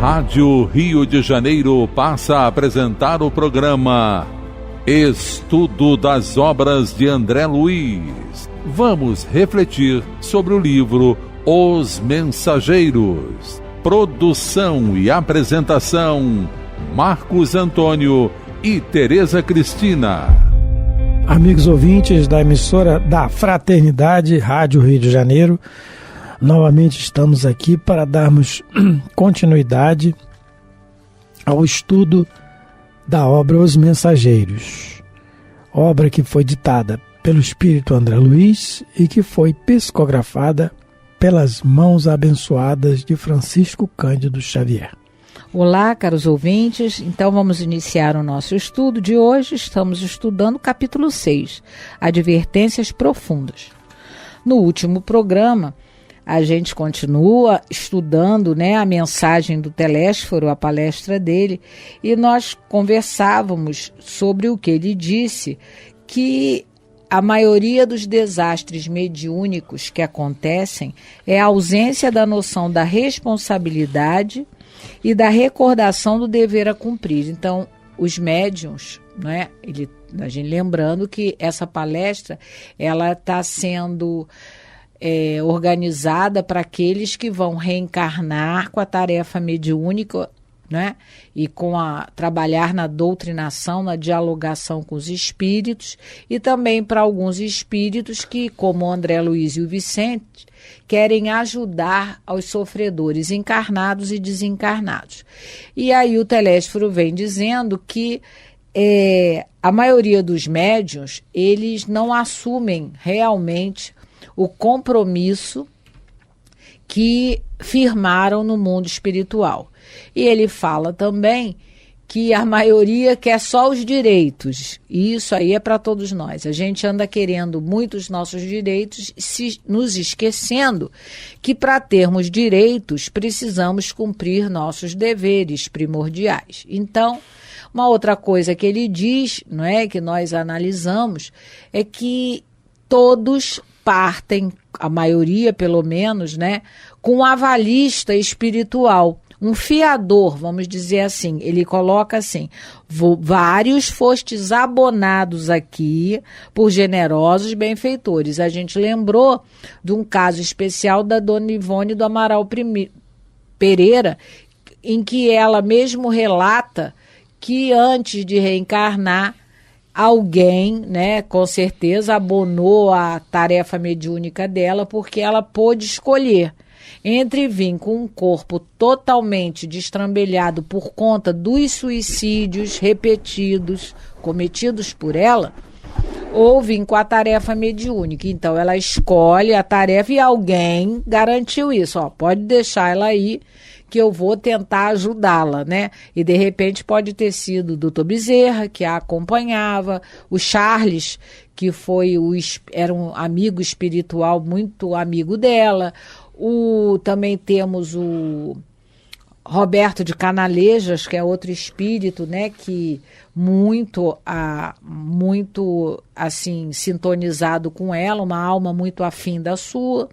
Rádio Rio de Janeiro passa a apresentar o programa Estudo das Obras de André Luiz. Vamos refletir sobre o livro Os Mensageiros. Produção e apresentação, Marcos Antônio e Tereza Cristina. Amigos ouvintes da emissora da Fraternidade, Rádio Rio de Janeiro, novamente estamos aqui para darmos continuidade ao estudo da obra Os Mensageiros, obra que foi ditada pelo Espírito André Luiz e que foi psicografada pelas mãos abençoadas de Francisco Cândido Xavier. Olá, caros ouvintes. Então vamos iniciar o nosso estudo de hoje. Estamos estudando o capítulo 6, Advertências Profundas. No último programa, a gente continua estudando, a mensagem do Telésforo, a palestra dele, e nós conversávamos sobre o que ele disse, que a maioria dos desastres mediúnicos que acontecem é a ausência da noção da responsabilidade e da recordação do dever a cumprir. Então, os médiuns, a gente lembrando que essa palestra ela está sendo organizada para aqueles que vão reencarnar com a tarefa mediúnica, e trabalhar na doutrinação, na dialogação com os espíritos, e também para alguns espíritos que, como o André Luiz e o Vicente, querem ajudar aos sofredores encarnados e desencarnados. E aí o Telésforo vem dizendo que a maioria dos médiuns, eles não assumem realmente o compromisso que firmaram no mundo espiritual. E ele fala também que a maioria quer só os direitos, e isso aí é para todos nós. A gente anda querendo muito os nossos direitos, nos esquecendo que para termos direitos precisamos cumprir nossos deveres primordiais. Então, uma outra coisa que ele diz, que nós analisamos, é que todos partem, a maioria pelo menos, com um avalista espiritual, um fiador, vamos dizer assim. Ele coloca assim: vários fostes abonados aqui por generosos benfeitores. A gente lembrou de um caso especial da Dona Ivone do Amaral Pereira, em que ela mesmo relata que antes de reencarnar, alguém, com certeza, abonou a tarefa mediúnica dela, porque ela pôde escolher entre vir com um corpo totalmente destrambelhado por conta dos suicídios repetidos, cometidos por ela, ou vir com a tarefa mediúnica. Então, ela escolhe a tarefa e alguém garantiu isso. Pode deixar ela aí, que eu vou tentar ajudá-la, E, de repente, pode ter sido o doutor Bezerra, que a acompanhava, o Charles, que era um amigo espiritual, muito amigo dela. Também temos o Roberto de Canalejas, que é outro espírito, que muito assim, sintonizado com ela, uma alma muito afim da sua,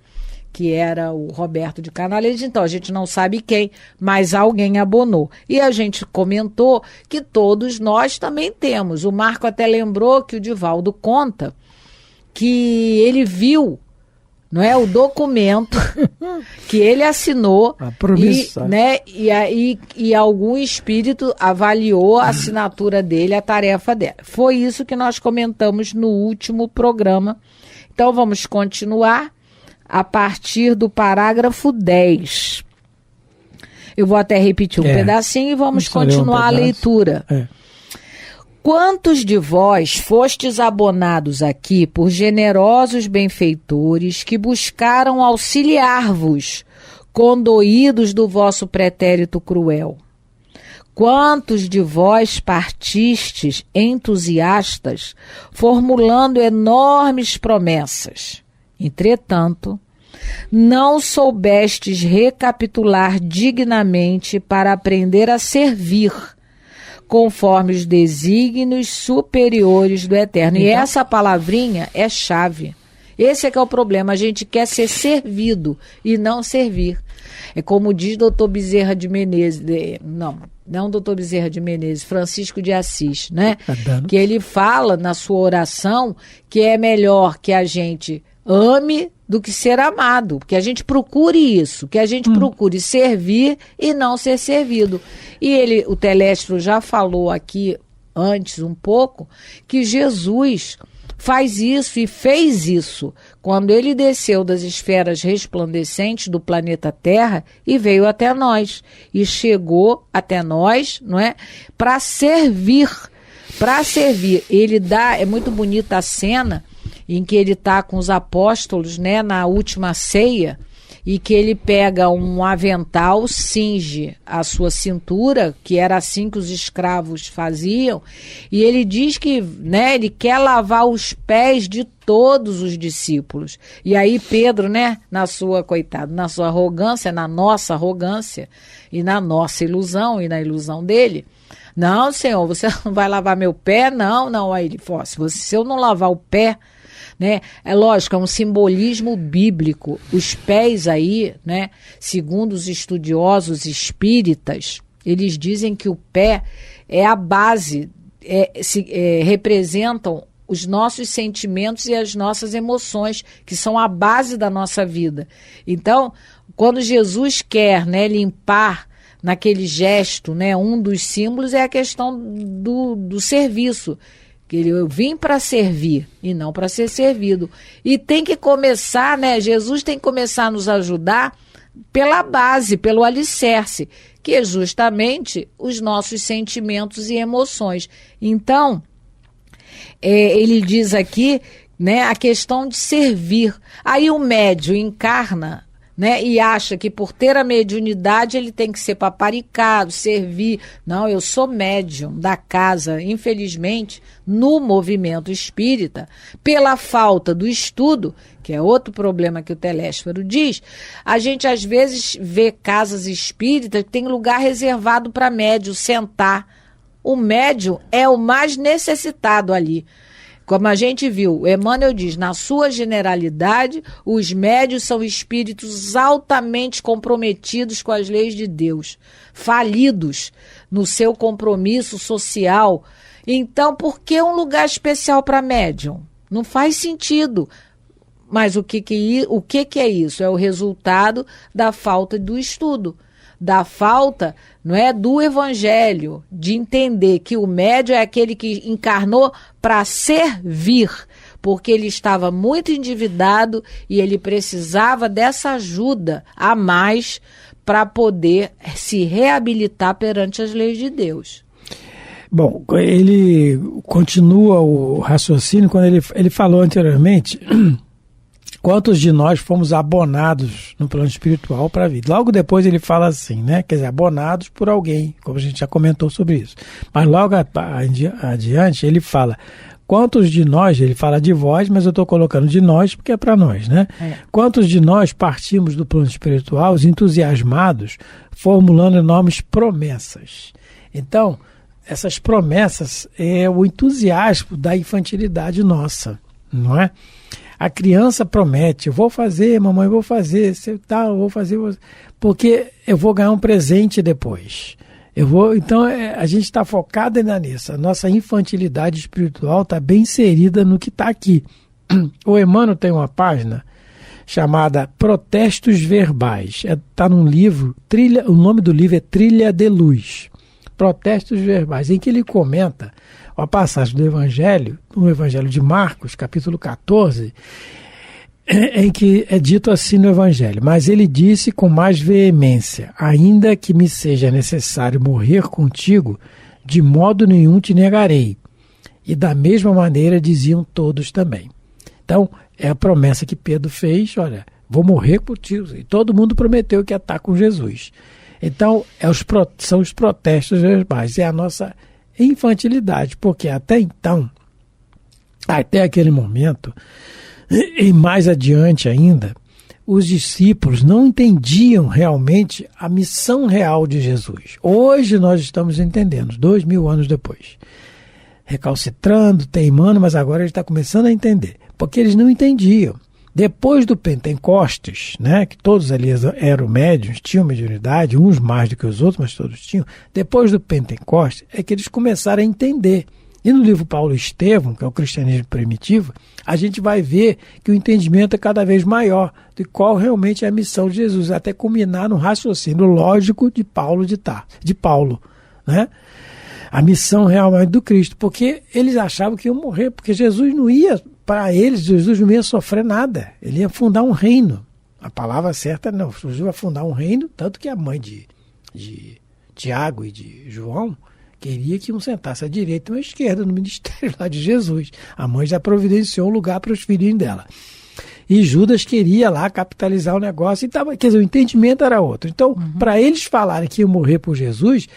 que era o Roberto de Canalejas. Então, a gente não sabe quem, mas alguém abonou. E a gente comentou que todos nós também temos. O Marco até lembrou que o Divaldo conta que ele viu, o documento que ele assinou, a promissão, e algum espírito avaliou a assinatura dele, a tarefa dela. Foi isso que nós comentamos no último programa. Então, vamos continuar a partir do parágrafo 10. Eu vou até repetir um pedacinho e vamos continuar a leitura. Quantos de vós fostes abonados aqui por generosos benfeitores que buscaram auxiliar-vos, condoídos do vosso pretérito cruel? Quantos de vós partistes entusiastas, formulando enormes promessas? Entretanto, não soubestes recapitular dignamente para aprender a servir, conforme os desígnios superiores do Eterno. Então, e essa palavrinha é chave. Esse é que é o problema, a gente quer ser servido e não servir. É como diz Dr. Bezerra de Menezes, não Dr. Bezerra de Menezes, Francisco de Assis, né? Que ele fala na sua oração que é melhor que a gente ame do que ser amado, que a gente procure isso, que a gente procure servir e não ser servido. E o Telésforo já falou aqui antes um pouco que Jesus faz isso e fez isso quando ele desceu das esferas resplandecentes do planeta Terra e veio até nós e chegou até nós, não é, para servir. Ele é muito bonita a cena em que ele está com os apóstolos, né, na última ceia, e que ele pega um avental, cinge a sua cintura, que era assim que os escravos faziam, e ele diz que, né, ele quer lavar os pés de todos os discípulos. E aí Pedro, né, na sua arrogância, na nossa arrogância, e na nossa ilusão, e na ilusão dele, não, Senhor, você não vai lavar meu pé? Não. Aí ele falou, se eu não lavar o pé, né? É lógico, é um simbolismo bíblico. Os pés aí, né, segundo os estudiosos espíritas, eles dizem que o pé é a base, representam os nossos sentimentos e as nossas emoções, que são a base da nossa vida. Então, quando Jesus quer, né, limpar naquele gesto, né, um dos símbolos é a questão do serviço. Eu vim para servir e não para ser servido. E tem que começar, né? Jesus tem que começar a nos ajudar pela base, pelo alicerce, que é justamente os nossos sentimentos e emoções. Então, ele diz aqui, né, a questão de servir. Aí o médium encarna, né, e acha que por ter a mediunidade ele tem que ser paparicado, servir. Não, eu sou médium da casa, infelizmente, no movimento espírita, pela falta do estudo, que é outro problema que o Telésforo diz, a gente às vezes vê casas espíritas que tem lugar reservado para médium sentar. O médium é o mais necessitado ali. Como a gente viu, Emmanuel diz, na sua generalidade, os médiuns são espíritos altamente comprometidos com as leis de Deus, falidos no seu compromisso social. Então, por que um lugar especial para médium? Não faz sentido. Mas o que é isso? É o resultado da falta do estudo, da falta, não é, do evangelho, de entender que o médium é aquele que encarnou para servir, porque ele estava muito endividado e ele precisava dessa ajuda a mais para poder se reabilitar perante as leis de Deus. Bom, ele continua o raciocínio quando ele falou anteriormente quantos de nós fomos abonados no plano espiritual para a vida. Logo depois ele fala assim, né? Quer dizer, abonados por alguém, como a gente já comentou sobre isso. Mas logo adiante ele fala, quantos de nós, ele fala de vós, mas eu estou colocando de nós porque é para nós, né? Quantos de nós partimos do plano espiritual entusiasmados, formulando enormes promessas. Então, essas promessas é o entusiasmo da infantilidade nossa, não é? A criança promete, eu vou fazer, mamãe, eu vou fazer, eu vou fazer, porque eu vou ganhar um presente depois. Então, a gente está focado ainda nisso. A nossa infantilidade espiritual está bem inserida no que está aqui. O Emmanuel tem uma página chamada Protestos Verbais. Está num livro, o nome do livro é Trilha de Luz. Protestos Verbais, em que ele comenta uma passagem do Evangelho, no Evangelho de Marcos, capítulo 14, em que é dito assim no Evangelho, mas ele disse com mais veemência, ainda que me seja necessário morrer contigo, de modo nenhum te negarei. E da mesma maneira diziam todos também. Então, é a promessa que Pedro fez, olha, vou morrer contigo. E todo mundo prometeu que ia estar com Jesus. Então, são os protestos verbais, é a nossa infantilidade, porque até então, até aquele momento, e mais adiante ainda, os discípulos não entendiam realmente a missão real de Jesus. Hoje nós estamos entendendo, 2000 anos depois. Recalcitrando, teimando, mas agora ele está começando a entender. porque eles não entendiam. Depois do Pentecostes, né, que todos ali eram médiuns, tinham mediunidade, uns mais do que os outros, mas todos tinham. Depois do Pentecostes é que eles começaram a entender. E no livro Paulo e Estevão, que é o cristianismo primitivo, a gente vai ver que o entendimento é cada vez maior de qual realmente é a missão de Jesus, até culminar no raciocínio lógico de Paulo, né? A missão realmente do Cristo, porque eles achavam que iam morrer, porque Jesus não ia, para eles, Jesus não ia sofrer nada, ele ia fundar um reino. A palavra certa não, Jesus ia fundar um reino, tanto que a mãe de Tiago e de João queria que um sentasse à direita e à esquerda no ministério lá de Jesus. A mãe já providenciou um lugar para os filhinhos dela. E Judas queria lá capitalizar o negócio. E quer dizer, o entendimento era outro. Então, para eles falarem que iam morrer por Jesus,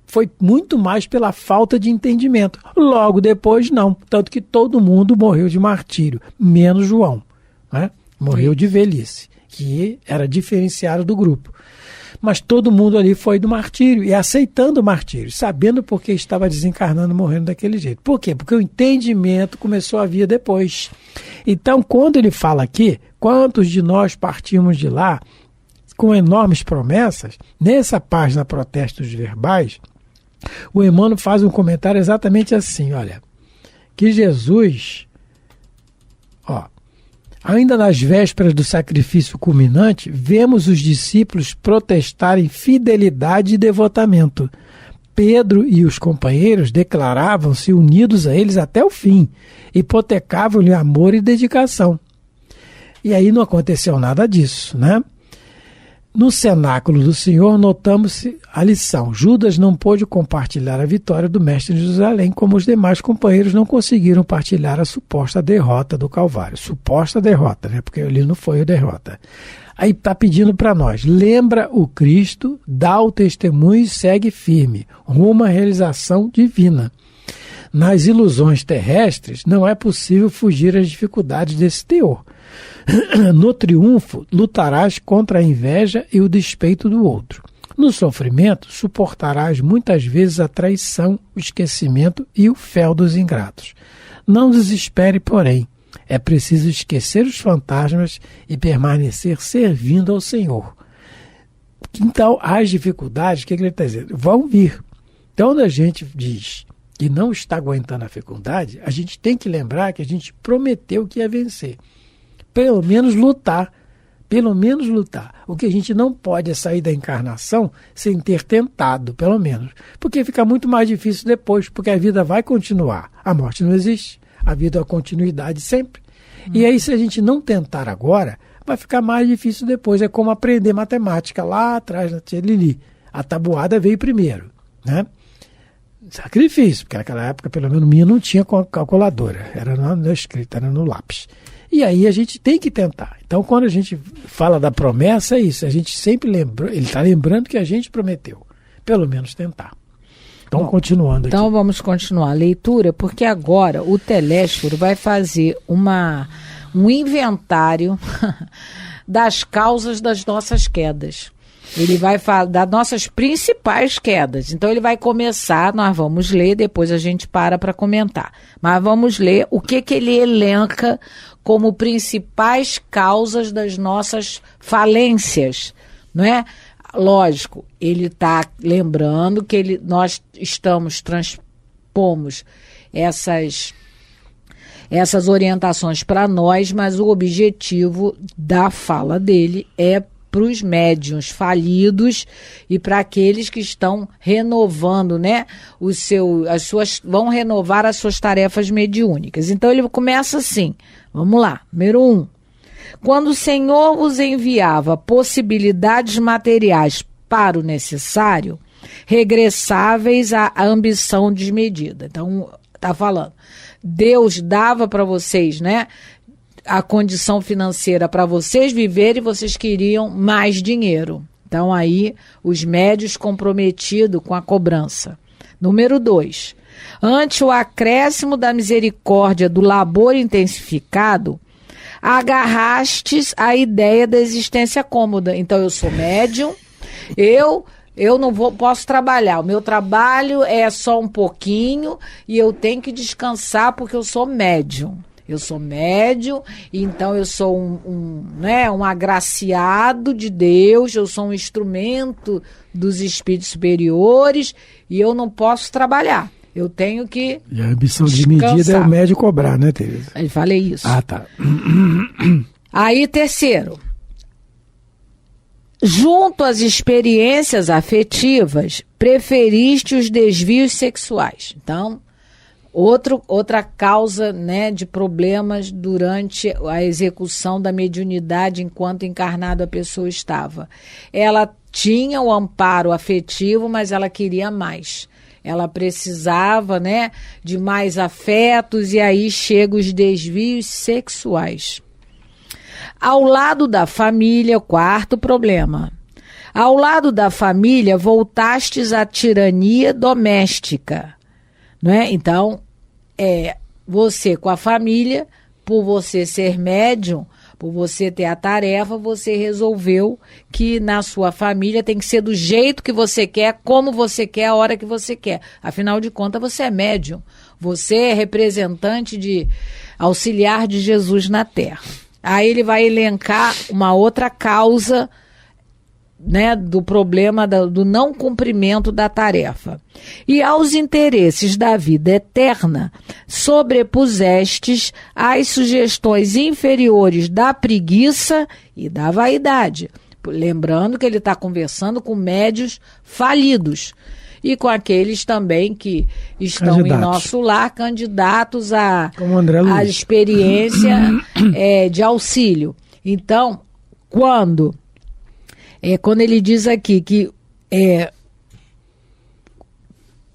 foi muito mais pela falta de entendimento. Logo depois, não. Tanto que todo mundo morreu de martírio, menos João, né? Morreu de velhice, que era diferenciado do grupo. Mas todo mundo ali foi do martírio e aceitando o martírio, sabendo por que estava desencarnando, morrendo daquele jeito. Por quê? Porque o entendimento começou a vir depois. Então, quando ele fala aqui, quantos de nós partimos de lá com enormes promessas, nessa página Protestos Verbais, o Emmanuel faz um comentário exatamente assim, olha, que Jesus, ainda nas vésperas do sacrifício culminante, vemos os discípulos protestarem fidelidade e devotamento. Pedro e os companheiros declaravam-se unidos a eles até o fim, hipotecavam-lhe amor e dedicação. E aí não aconteceu nada disso, né? No cenáculo do Senhor, notamos a lição. Judas não pôde compartilhar a vitória do Mestre em Jerusalém, como os demais companheiros não conseguiram partilhar a suposta derrota do Calvário. Suposta derrota, né? Porque ali não foi a derrota. Aí está pedindo para nós, lembra o Cristo, dá o testemunho e segue firme, rumo à realização divina. Nas ilusões terrestres, não é possível fugir às dificuldades desse teor. No triunfo, lutarás contra a inveja e o despeito do outro. No sofrimento, suportarás muitas vezes a traição, o esquecimento e o fel dos ingratos. Não desespere, porém. É preciso esquecer os fantasmas e permanecer servindo ao Senhor. Então, as dificuldades, o que ele está dizendo? Vão vir. Então, quando a gente diz que não está aguentando a dificuldade, a gente tem que lembrar que a gente prometeu que ia vencer. Pelo menos lutar. Pelo menos lutar. O que a gente não pode é sair da encarnação sem ter tentado, pelo menos. Porque fica muito mais difícil depois, porque a vida vai continuar. A morte não existe. A vida é a continuidade sempre. E aí, se a gente não tentar agora, vai ficar mais difícil depois. É como aprender matemática lá atrás na tia Lili. A tabuada veio primeiro, né? Sacrifício, porque naquela época, pelo menos, minha não tinha calculadora. Era na escrita, era no lápis. E aí a gente tem que tentar. Então, quando a gente fala da promessa, é isso. A gente sempre lembra, ele está lembrando que a gente prometeu. Pelo menos tentar. Então, continuando aqui. Então, vamos continuar a leitura, porque agora o Telésforo vai fazer um inventário das causas das nossas quedas. Ele vai falar das nossas principais quedas. Então, ele vai começar, nós vamos ler, depois a gente para comentar. Mas vamos ler o que ele elenca como principais causas das nossas falências, não é? Lógico, ele está lembrando que nós transpomos essas orientações para nós, mas o objetivo da fala dele é para os médiuns falidos e para aqueles que estão renovando, né, vão renovar as suas tarefas mediúnicas. Então ele começa assim, vamos lá, número 1. Quando o Senhor vos enviava possibilidades materiais para o necessário, regressáveis à ambição desmedida. Então, está falando, Deus dava para vocês, né, a condição financeira para vocês viverem e vocês queriam mais dinheiro. Então, aí, os médios comprometidos com a cobrança. Número 2. Ante o acréscimo da misericórdia do labor intensificado, agarrastes a ideia da existência cômoda. Então, eu sou médium, eu não posso trabalhar. O meu trabalho é só um pouquinho e eu tenho que descansar porque eu sou médium. Eu sou médium, então eu sou um agraciado de Deus, eu sou um instrumento dos espíritos superiores e eu não posso trabalhar. Eu tenho que E a ambição de descansar. medida é o médium cobrar, né, Tereza? Eu falei isso. Ah, tá. Aí, terceiro, junto às experiências afetivas, preferiste os desvios sexuais. Então, outra causa, né, de problemas durante a execução da mediunidade enquanto encarnado a pessoa estava. Ela tinha o amparo afetivo, mas ela queria mais. Ela precisava, né, de mais afetos e aí chegam os desvios sexuais. Ao lado da família, quarto problema. Ao lado da família, voltastes à tirania doméstica. Não é? Então, você com a família, por você ser médium, por você ter a tarefa, você resolveu que na sua família tem que ser do jeito que você quer, como você quer, a hora que você quer. Afinal de contas, você é médium. Você é representante de auxiliar de Jesus na Terra. Aí ele vai elencar uma outra causa, né, do problema do não cumprimento da tarefa. E aos interesses da vida eterna, sobrepusestes as sugestões inferiores da preguiça e da vaidade. Lembrando que ele está conversando com médios falidos e com aqueles também que estão em nosso lar, candidatos à experiência de auxílio. Então, quando ele diz aqui que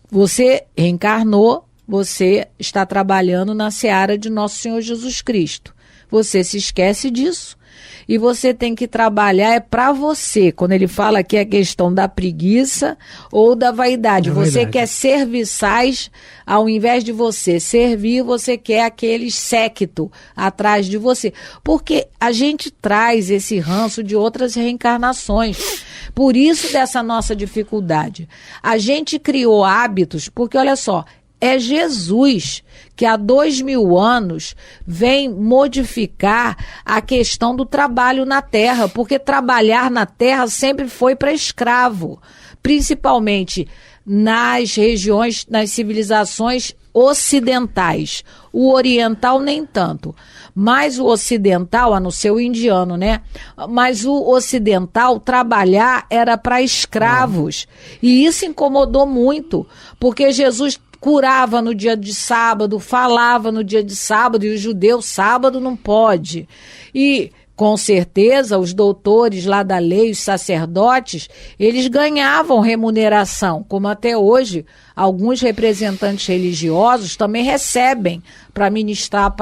você reencarnou, você está trabalhando na seara de Nosso Senhor Jesus Cristo. Você se esquece disso e você tem que trabalhar para você. Quando ele fala aqui a questão da preguiça ou da vaidade. Você quer serviçais, ao invés de você servir, você quer aquele séquito atrás de você. Porque a gente traz esse ranço de outras reencarnações. Por isso dessa nossa dificuldade. A gente criou hábitos, porque olha só, é Jesus que há 2000 anos vem modificar a questão do trabalho na terra, porque trabalhar na terra sempre foi para escravo, principalmente nas regiões, nas civilizações ocidentais. O oriental nem tanto, mas o ocidental, a não ser o indiano, né? Mas o ocidental, trabalhar era para escravos. E isso incomodou muito, porque Jesus curava no dia de sábado, falava no dia de sábado, e o judeu sábado não pode. E, com certeza, os doutores lá da lei, os sacerdotes, eles ganhavam remuneração, como até hoje alguns representantes religiosos também recebem para ministrar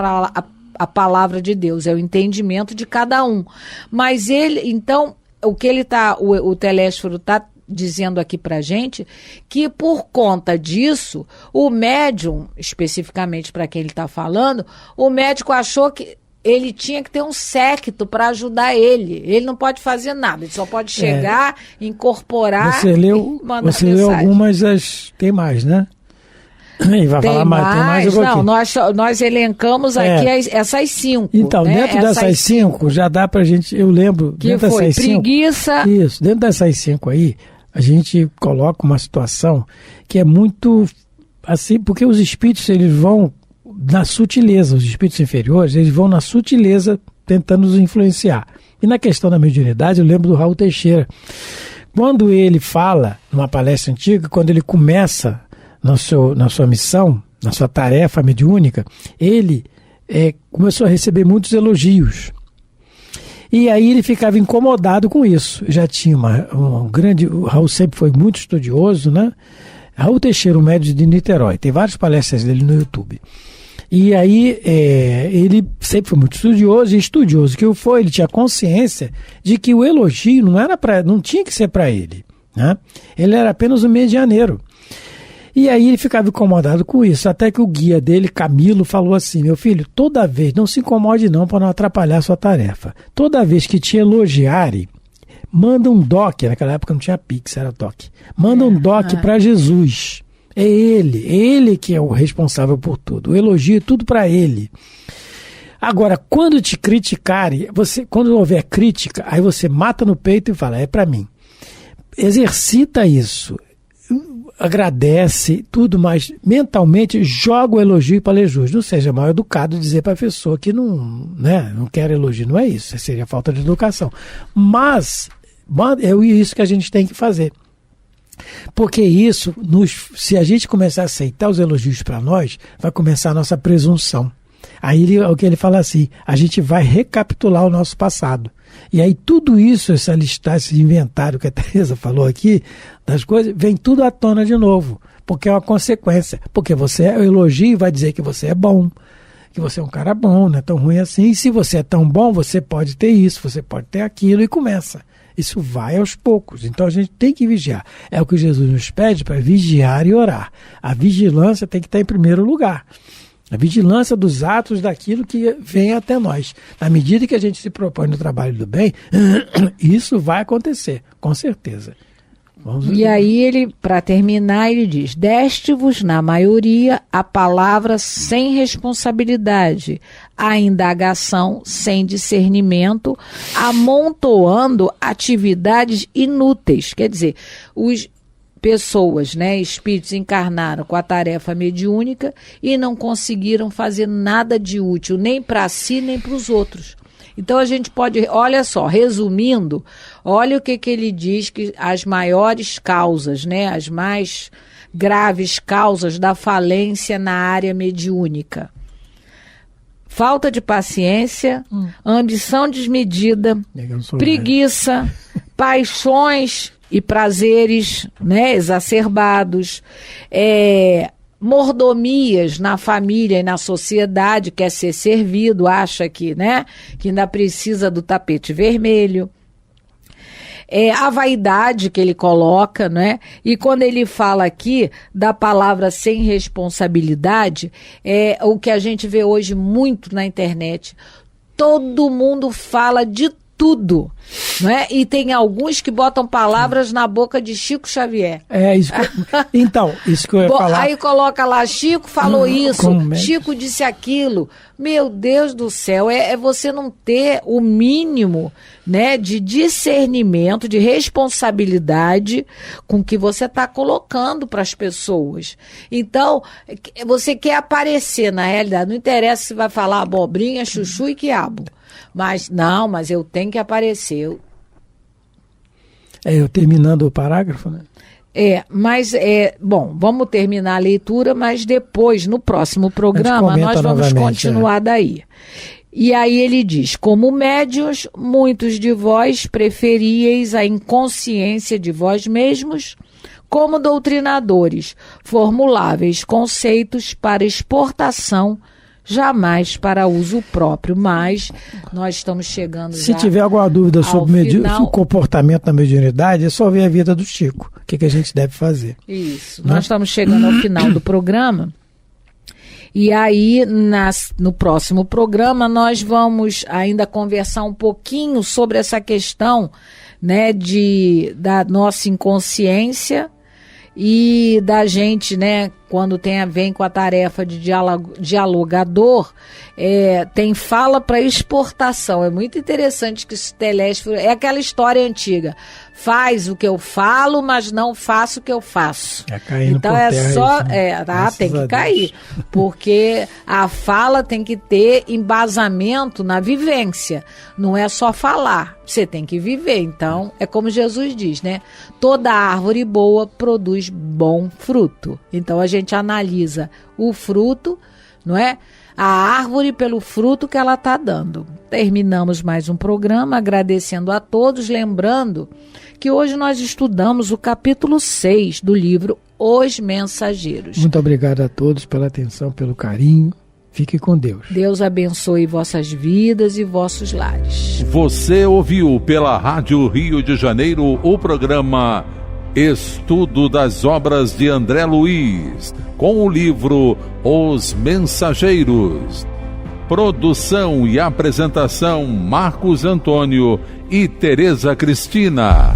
a palavra de Deus, é o entendimento de cada um. Mas então, o Telésforo está dizendo aqui pra gente que por conta disso, o médium, especificamente para quem ele está falando, o médico achou que ele tinha que ter um séquito para ajudar ele. Ele não pode fazer nada, ele só pode chegar, incorporar e mandar mensagem. Leu algumas, tem mais, né? E vai falar mais, tem mais. Não, nós elencamos aqui essas 5. Então, né? Dentro dessas 5, já dá pra gente, eu lembro, que dentro foi dessas 5. Preguiça. Isso, dentro dessas 5 aí, a gente coloca uma situação que é muito assim, porque os espíritos, eles vão na sutileza, os espíritos inferiores, eles vão na sutileza tentando nos influenciar. E na questão da mediunidade, eu lembro do Raul Teixeira. Quando ele fala, numa palestra antiga, quando ele começa na sua missão, na sua tarefa mediúnica, ele começou a receber muitos elogios. E aí ele ficava incomodado com isso. Já tinha um grande... O Raul sempre foi muito estudioso, né? Raul Teixeira, um médium de Niterói. Tem várias palestras dele no YouTube. E aí ele sempre foi muito estudioso, e estudioso que ele tinha consciência de que o elogio não tinha que ser para ele, né? Ele era apenas um medianeiro. E aí ele ficava incomodado com isso, até que o guia dele, Camilo, falou assim: meu filho, toda vez, não se incomode não para não atrapalhar a sua tarefa. Toda vez que te elogiarem, manda um doc, naquela época não tinha Pix, era doc. Manda um doc para Jesus. É ele que é o responsável por tudo. O elogio é tudo para ele. Agora, quando te criticarem, quando houver crítica, aí você mata no peito e fala, é para mim. Exercita isso. Agradece, tudo, mas mentalmente joga o elogio para elogio. Não seja mal educado dizer para a pessoa que não quer elogio. Não é isso, seria falta de educação. Mas é isso que a gente tem que fazer. Porque isso, se a gente começar a aceitar os elogios para nós, vai começar a nossa presunção. Aí o que ele fala assim, a gente vai recapitular o nosso passado. E aí tudo isso, essa listagem, esse inventário que a Tereza falou aqui, das coisas, vem tudo à tona de novo. Porque é uma consequência. Porque o elogio vai dizer que você é bom, que você é um cara bom, não é tão ruim assim. E se você é tão bom, você pode ter isso, você pode ter aquilo, e começa. Isso vai aos poucos. Então a gente tem que vigiar. É o que Jesus nos pede para vigiar e orar. A vigilância tem que estar em primeiro lugar. A vigilância dos atos daquilo que vem até nós. Na medida que a gente se propõe no trabalho do bem, isso vai acontecer, com certeza. E aí ele, para terminar, ele diz: deste-vos na maioria a palavra sem responsabilidade, a indagação sem discernimento, amontoando atividades inúteis. Quer dizer, pessoas, espíritos encarnaram com a tarefa mediúnica e não conseguiram fazer nada de útil, nem para si, nem para os outros. Então a gente pode, olha só, resumindo, olha o que ele diz que as maiores causas, as mais graves causas da falência na área mediúnica. Falta de paciência, ambição desmedida, preguiça, paixões e prazeres exacerbados, mordomias na família e na sociedade, quer ser servido, acha que ainda precisa do tapete vermelho. A vaidade que ele coloca, E quando ele fala aqui da palavra sem responsabilidade, é o que a gente vê hoje muito na internet. Todo mundo fala de tudo, E tem alguns que botam palavras na boca de Chico Xavier. Isso que eu ia falar. Aí coloca lá, Chico falou isso, Chico disse aquilo. Meu Deus do céu, é você não ter o mínimo, de discernimento, de responsabilidade com que você está colocando para as pessoas. Então, você quer aparecer, na realidade, não interessa se vai falar abobrinha, chuchu e quiabo. Mas eu tenho que aparecer. Eu terminando o parágrafo, Bom, vamos terminar a leitura, mas depois, no próximo programa, nós vamos continuar daí. E aí ele diz: como médiuns, muitos de vós preferíeis a inconsciência de vós mesmos, como doutrinadores, formuláveis conceitos para exportação, jamais para uso próprio. Mas nós estamos chegando Se tiver alguma dúvida sobre o comportamento da mediunidade, é só ver a vida do Chico. O que a gente deve fazer. Isso. Nós estamos chegando ao final do programa. E aí, no próximo programa, nós vamos ainda conversar um pouquinho sobre essa questão, da nossa inconsciência e da gente, quando vem com a tarefa de dialogador, tem fala para exportação. É muito interessante que esse Telésforo é aquela história antiga. Faz o que eu falo, mas não faço o que eu faço. Então só tem que cair, porque a fala tem que ter embasamento na vivência. Não é só falar, você tem que viver. Então é como Jesus diz, toda árvore boa produz bom fruto. Então a gente analisa o fruto, a árvore pelo fruto que ela está dando. Terminamos mais um programa, agradecendo a todos, lembrando que hoje nós estudamos o capítulo 6 do livro Os Mensageiros. Muito obrigado a todos pela atenção, pelo carinho. Fique com Deus. Deus abençoe vossas vidas e vossos lares. Você ouviu pela Rádio Rio de Janeiro o programa Estudo das Obras de André Luiz, com o livro Os Mensageiros. Produção e apresentação Marcos Antônio e Tereza Cristina.